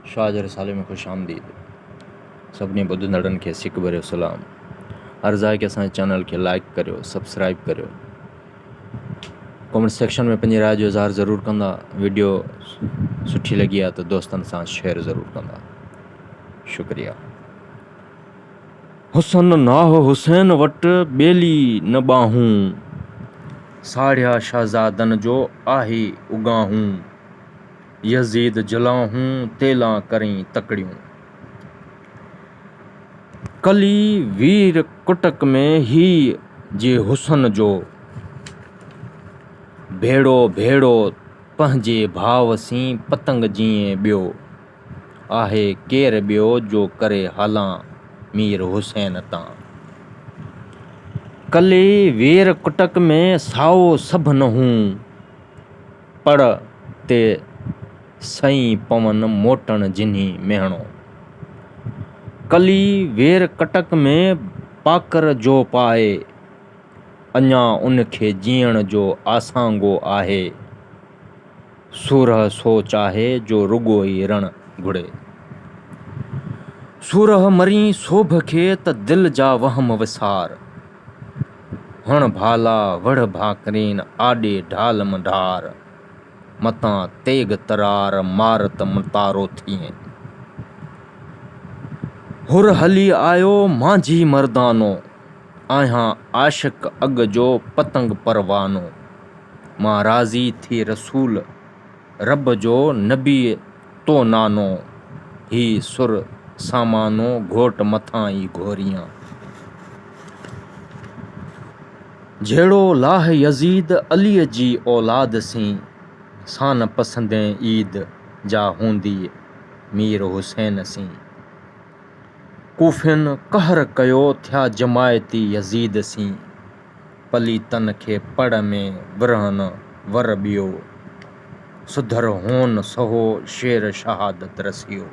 शाह जे रिसाले में खुश आमदीद। सभिनी ॿुधंदड़नि खे सिक भरियो सलाम। अर्ज़ु आहे कि असांजे चैनल खे लाइक करियो, सब्सक्राइब करियो। कमेंट सेक्शन में पंहिंजी राय जो इज़हार ज़रूरु कंदा। वीडियो सुठी लॻी आहे त दोस्तनि सां शेयर ज़रूरु कंदा। शुक्रिया। हुसन नाह हुसैन वटि ॿेली न ॿाहूं, साढ़िया शहज़ादनि जो आहे उगाहूं। यज़ीद जलाहूं तेला करें तकड़ियूं, कली वीर कुटक में ही जे हुसन जो। भेड़ो भेड़ो पंहिंजे भाव सी पतंग जीअं ॿियो, आहे केर ॿियो जो करे हलां मीर हुसैन तां। कले वीर कुटक में साओ सभ न हूं, पड़ ते सई पवन मोटण जिन्ही मेहणो। कली वेर कटक में पाकर जो पाए, अञा उनखे जीअण जो आसांगो आहे। सूरह सो चाहे जो रुगो ई रण घुड़े। सूरह मरी सोभ खे त दिल जा वहम विसार, हण भाला वढ़ भाकरीन आॾे ढाल मढार। मतां तेग तरार मारत मतारो थिए। हुर हली आयो मांझी मर्दानो, आहियां आशिक अग जो पतंग परवानो। मां राज़ी थी रसूल रब जो नबी तो नानो, ही सुर सामानो घोट मथां ई घोरियां। जहिड़ो लाह यज़ीद अलीअ जी औलाद सी, सान पसंदे ईद जा हूंदी मीर हुसैन सी। कूफियुनि कहर कयो थिया जमायती यज़ीद सी, पलीतन खे पड़ में विरहन वर ॿियो। सुधर होन सहो शेर शहादत रसियो।